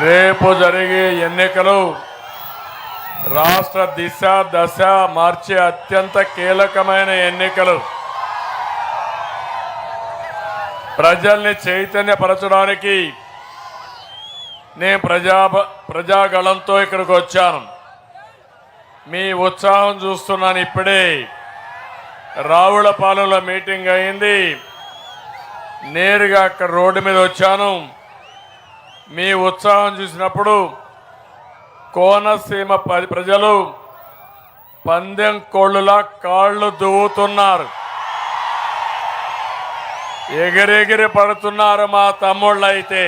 రేపు జరిగే ఎన్నికలు రాష్ట్ర దిశ దశ మార్చే అత్యంత కీలకమైన ఎన్నికలు. ప్రజల్ని చైతన్యపరచడానికి నేను ప్రజాగళంతో ఇక్కడికి వచ్చాను. మీ ఉత్సాహం చూస్తున్నాను. ఇప్పుడే రావులపాలెంలో మీటింగ్ అయింది. నేరుగా అక్కడ రోడ్డు మీద వచ్చాను. మీ ఉత్సాహం చూసినప్పుడు కోనసీమ ప్రజలు పందెం కోళ్ళులా కాళ్ళు దువ్వుతున్నారు, ఎగిరెగిరి పడుతున్నారు. మా తమ్ముళ్ళైతే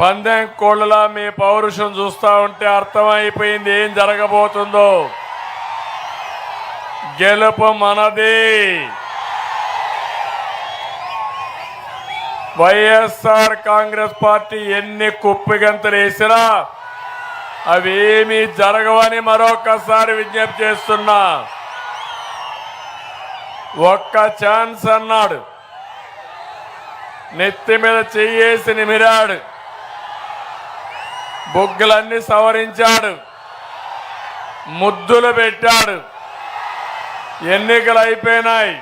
పందెం కోళ్ళులా మీ పౌరుషం చూస్తూ ఉంటే అర్థమైపోయింది ఏం జరగబోతుందో. గెలుపు మనది. వైఎస్ఆర్ కాంగ్రెస్ పార్టీ ఎన్ని కుప్పిగంతులు వేసినా అవేమీ జరగవని మరొకసారి విజ్ఞప్తి చేస్తున్నా. ఒక్క ఛాన్స్ అన్నాడు, నెత్తి మీద చెయ్యేసి నిమిరాడు, బొగ్గులన్నీ సవరించాడు, ముద్దులు పెట్టాడు. ఎన్నికలు అయిపోయినాయి,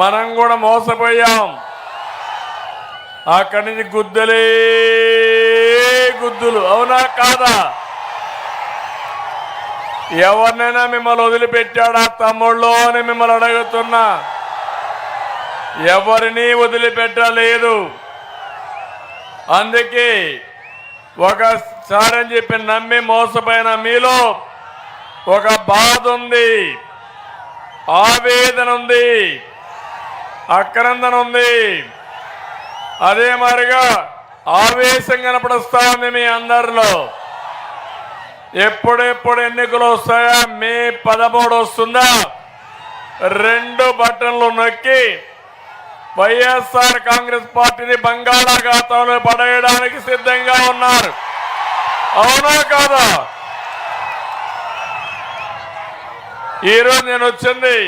మనం కూడా మోసపోయాం. అక్కడి నుంచి గుద్దులే గుద్దులు. అవునా కాదా? ఎవరినైనా మిమ్మల్ని వదిలిపెట్టాడా తమ్ముళ్ళు అని మిమ్మల్ని అడుగుతున్నా. ఎవరిని వదిలిపెట్టలేదు. అందుకే ఒకసారి అని చెప్పి నమ్మి మోసపోయిన మీలో ఒక బాధ ఉంది, ఆవేదన ఉంది, ఆక్రందన ఉంది. అదే మాదిరిగా ఆవేశం కనపడుస్తా ఉంది మీ అందరిలో. ఎప్పుడెప్పుడు ఎన్నికలు వస్తాయా? మే 13 వస్తుందా? 2 బటన్లు నొక్కి వైఎస్ఆర్ కాంగ్రెస్ పార్టీని బంగాళాఖాతంలో పడేయడానికి సిద్ధంగా ఉన్నారు. అవునా కాదా? ఈరోజు నేను వచ్చింది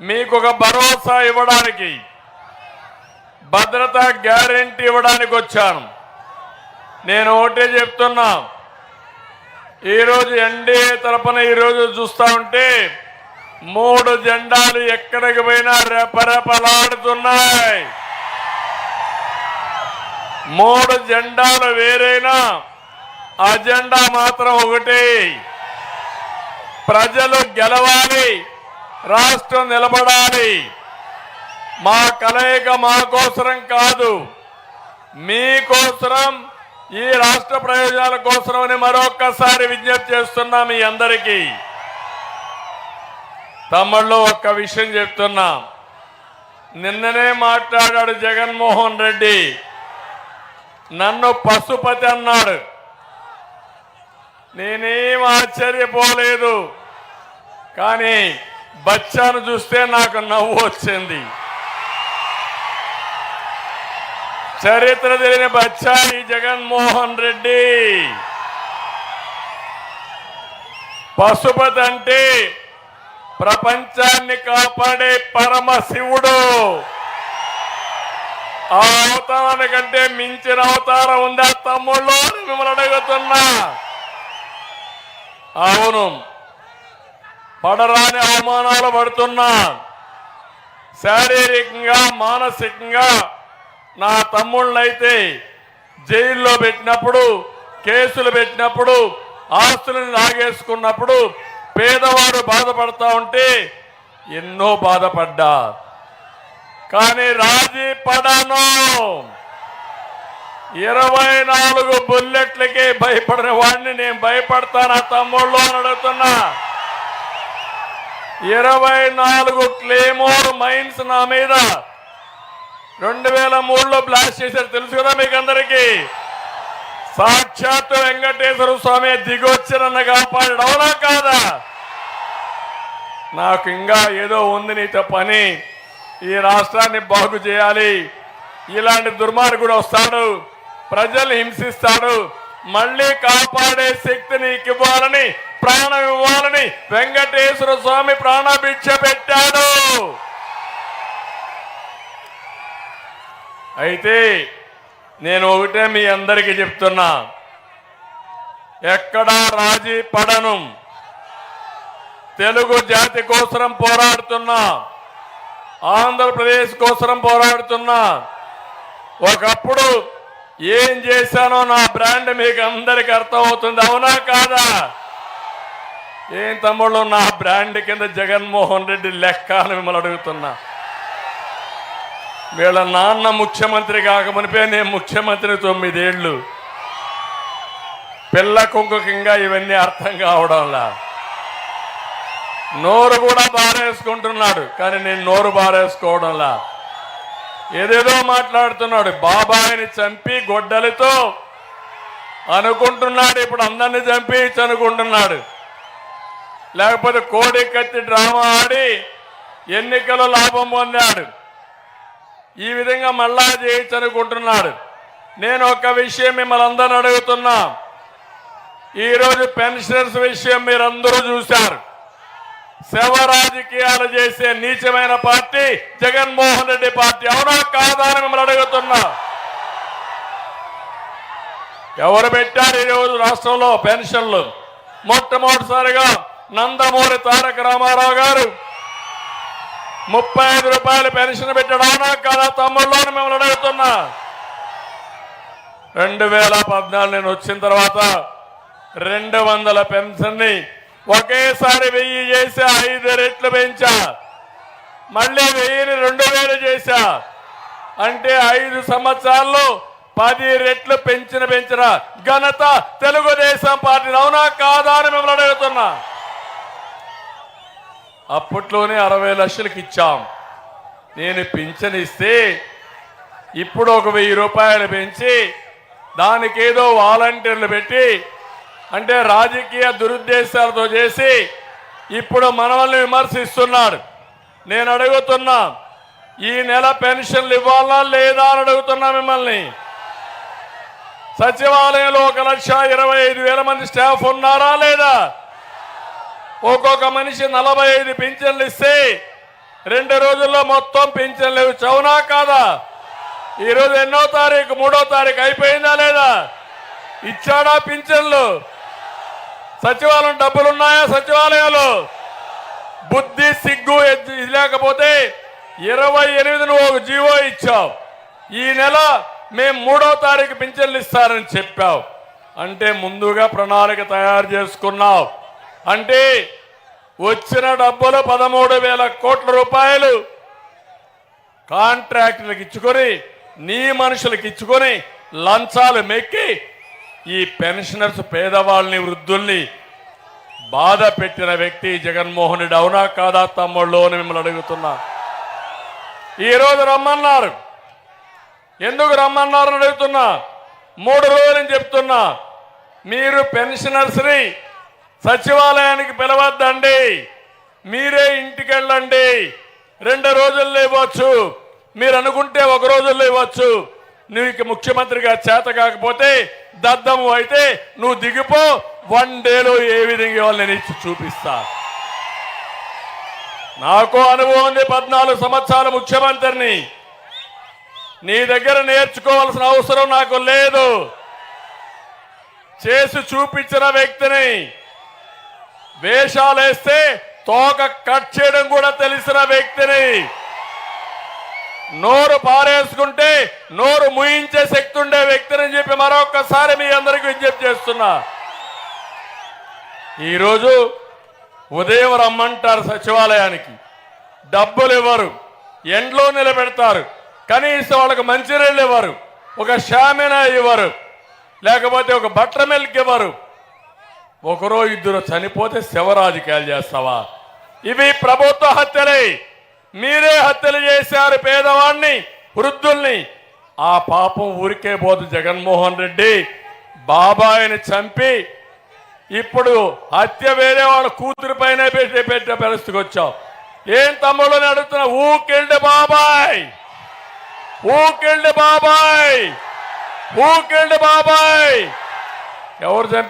మీకు ఒక భరోసా ఇవ్వడానికి, భద్రతా గ్యారెంటీ ఇవ్వడానికి వచ్చాను. నేను ఒకటే చెప్తున్నా, ఈరోజు ఎన్డీఏ తరఫున ఈరోజు చూస్తా ఉంటే 3 జెండాలు ఎక్కడికి పోయినా రెపరెపలాడుతున్నాయి. 3 జెండాలు వేరైనా అజెండా మాత్రం ఒకటే. ప్రజలు గెలవాలి, రాష్ట్రం నిలబడాలి. మా కలయిక మా కోసరం కాదు, మీకోసరం, ఈ రాష్ట్ర ప్రయోజనాల కోసమని మరొక్కసారి విజ్ఞప్తి చేస్తున్నా మీ అందరికీ. తమ్ముళ్ళు ఒక్క విషయం చెప్తున్నా. నిన్ననే మాట్లాడాడు జగన్మోహన్ రెడ్డి, నన్ను పశుపతి అన్నాడు. నేనేం ఆశ్చర్యపోలేదు, కానీ బచ్చాను చూస్తే నాకు నవ్వు వచ్చింది. చరిత్ర తెలియని బచ్చా ఈ జగన్మోహన్ రెడ్డి. పశుపతి అంటే ప్రపంచాన్ని కాపాడే పరమశివుడు. ఆ అవతారానికంటే మించిన అవతారం ఉందా తమ్ముళ్ళు అని మిమ్మల్ని అడుగుతున్నా. అవును, పడరాని అవమానాలు పడుతున్నా. శారీరకంగా మానసికంగా నా తమ్ముళ్ళైతే జైల్లో పెట్టినప్పుడు, కేసులు పెట్టినప్పుడు, ఆస్తులను లాగేసుకున్నప్పుడు పేదవాడు బాధపడతా ఉంటే ఎన్నో బాధపడ్డా, కానీ రాజీ పడను. 24 బుల్లెట్లకే భయపడిన వాడిని నేను భయపడతానా తమ్ముళ్ళు అని అడుగుతున్నా. 24 క్లేమోర్ మైన్స్ నా మీద 2003లో బ్లాస్ట్ చేశారు, తెలుసు కదా మీకు అందరికీ. సాక్షాత్తు వెంకటేశ్వర స్వామి దిగొచ్చి నన్ను కాపాడాడు. అవునా కాదా? నాకు ఇంకా ఏదో ఉంది నీతో పని, ఈ రాష్ట్రాన్ని బాగు చేయాలి. ఇలాంటి దుర్మార్గుడు వస్తాడు, ప్రజలు హింసిస్తాడు, మళ్ళీ కాపాడే శక్తి నీకు ఇవ్వాలని, ప్రాణం ఇవ్వాలని వెంకటేశ్వర స్వామి ప్రాణభిక్ష పెట్టాడు. అయితే నేను ఒకటే మీ అందరికీ చెప్తున్నా, ఎక్కడా రాజీ పడను. తెలుగు జాతి కోసం పోరాడుతున్నా, ఆంధ్రప్రదేశ్ కోసం పోరాడుతున్నా. ఒకప్పుడు ఏం చేశానో నా బ్రాండ్ మీకు అందరికీ అర్థమవుతుంది, అవునా కాదా? ఏం తమ్ముళ్ళు, నా బ్రాండ్ కింద జగన్మోహన్ రెడ్డి లెక్క అని మిమ్మల్ని అడుగుతున్నా. వీళ్ళ నాన్న ముఖ్యమంత్రి కాకమునిపే నేను ముఖ్యమంత్రి 9 ఏళ్ళు. పిల్ల కుంకుకింగా ఇవన్నీ అర్థం కావడంలా. నోరు కూడా బారేసుకుంటున్నాడు, కానీ నేను నోరు బారేసుకోవడంలా. ఏదేదో మాట్లాడుతున్నాడు. బాబాయిని చంపి గొడ్డలితో అనుకుంటున్నాడు, ఇప్పుడు అందరిని చంపి అనుకుంటున్నాడు. లేకపోతే కోడి కత్తి డ్రామా ఆడి ఎన్నికల్లో లాభం పొందాడు. ఈ విధంగా మళ్ళా చేయొచ్చనుకుంటున్నాడు. నేను ఒక విషయం మిమ్మల్ని అందరిని అడుగుతున్నా. ఈరోజు పెన్షనర్స్ విషయం మీరందరూ చూశారు. శవ రాజకీయాలు చేసే నీచమైన పార్టీ జగన్మోహన్ రెడ్డి పార్టీ, అవునా కాదా అని మిమ్మల్ని అడుగుతున్నా. ఎవరు పెట్టారు ఈరోజు రాష్ట్రంలో పెన్షన్లు? మొట్టమొదటిసారిగా నందమూరి తారక రామారావు గారు 35 రూపాయలు పెన్షన్ పెట్టాడు, అవునా కాదా తమ్ముళ్ళు అని మిమ్మల్ని అడుగుతున్నా. 2014 నేను వచ్చిన తర్వాత 200 పెన్షన్ ని ఒకేసారి 1000 చేశా, 5 రెట్లు పెంచా. మళ్ళీ 1000ని 2000 చేశా. అంటే 5 సంవత్సరాల్లో 10 రెట్లు పెంచిన ఘనత తెలుగుదేశం పార్టీ, అవునా కాదా అని మిమ్మల్ని అడుగుతున్నా. అప్పట్లోనే 60 లక్షలకు ఇచ్చాం. నేను పింఛన్ ఇస్తే ఇప్పుడు ఒక 1000 రూపాయలు పెంచి దానికి ఏదో వాలంటీర్లు పెట్టి, అంటే రాజకీయ దురుద్దేశాలతో చేసి ఇప్పుడు మనల్ని విమర్శిస్తున్నాడు. నేను అడుగుతున్నా, ఈ నెల పెన్షన్లు ఇవ్వాలా లేదా అని అడుగుతున్నా మిమ్మల్ని. సచివాలయంలో 1,25,000 మంది స్టాఫ్ ఉన్నారా లేదా? ఒక్కొక్క మనిషి 45 పింఛన్లు ఇస్తే 2 రోజుల్లో మొత్తం పింఛన్లు లేవు, చౌనా కాదా? ఈరోజు 8వ తారీఖు 3వ తారీఖు అయిపోయిందా లేదా? ఇచ్చాడా పింఛన్లు? సచివాలయం డబ్బులున్నాయా? సచివాలయాలు బుద్ధి సిగ్గు ఇది లేకపోతే 28 నువ్వు ఒక జీవో ఇచ్చావు. ఈ నెల మేము 3వ తారీఖు పింఛన్లు ఇస్తారని చెప్పావు. అంటే ముందుగా ప్రణాళిక తయారు చేసుకున్నావు. అంటే వచ్చిన డబ్బులు 13,000 కోట్ల రూపాయలు కాంట్రాక్టులకు ఇచ్చుకొని, నీ మనుషులకు ఇచ్చుకొని లంచాలు మెక్కి ఈ పెన్షనర్స్ పేదవాళ్ళని వృద్ధుల్ని బాధ పెట్టిన వ్యక్తి జగన్మోహన్ రెడ్డి, అవునా కాదా తమ్ముళ్ళు అని మిమ్మల్ని అడుగుతున్నా. ఈరోజు రమ్మన్నారు, ఎందుకు రమ్మన్నారని అడుగుతున్నా. 3 రోజులని చెప్తున్నా, మీరు పెన్షనర్స్ని సచివాలయానికి పిలవద్దండి, మీరే ఇంటికి వెళ్ళండి. 2 రోజుల్లో ఇవ్వచ్చు, మీరు అనుకుంటే 1 రోజుల్లో ఇవ్వచ్చు. నీకు ముఖ్యమంత్రిగా చేత కాకపోతే దద్దము అయితే నువ్వు దిగిపో, 1 డేలో ఏ విధంగా ఇవ్వాలి నేను ఇచ్చి చూపిస్తా. నాకు అనుభవం ఉంది, 14 సంవత్సరాల ముఖ్యమంత్రిని. నీ దగ్గర నేర్చుకోవాల్సిన అవసరం నాకు లేదు. చేసి చూపించిన వ్యక్తిని. వేషాలేస్తే తోక కట్ చేయడం కూడా తెలిసిన వ్యక్తిని. నోరు పారేసుకుంటే నోరు ముయించే శక్తి ఉండే వ్యక్తిని చెప్పి మరొకసారి మీ అందరికీ విజ్ఞప్తి చేస్తున్నా. ఈరోజు ఉదయం రమ్మంటారు సచివాలయానికి, డబ్బులు ఇవ్వరు, ఎండ్లో నిలబెడతారు, కనీసం వాళ్ళకి మంచినీళ్ళు ఇవ్వరు, ఒక షామినా ఇవ్వరు, లేకపోతే ఒక బట్టర్ మిల్క్ ఇవ్వరు. 1 2 చనిపోతే శవ రాజకీయాలు చేస్తావా? ఇవి ప్రభుత్వ హత్యలే. మీరే హత్యలు చేశారు పేదవాడిని, వృద్ధుల్ని. ఆ పాపం ఊరికే పోదు. జగన్మోహన్ రెడ్డి బాబాయిని చంపి ఇప్పుడు హత్య వేరే వాళ్ళ కూతురు పైన పెట్టే పరిస్థితికి వచ్చావు. ఏం తమ్ముళ్ళని అడుగుతున్నా, ఊకెళ్ళి బాబాయ్, ఊకెళ్ళి బాబాయ్, ఊకెళ్ళి బాబాయ్. ఎవరు చంపారు?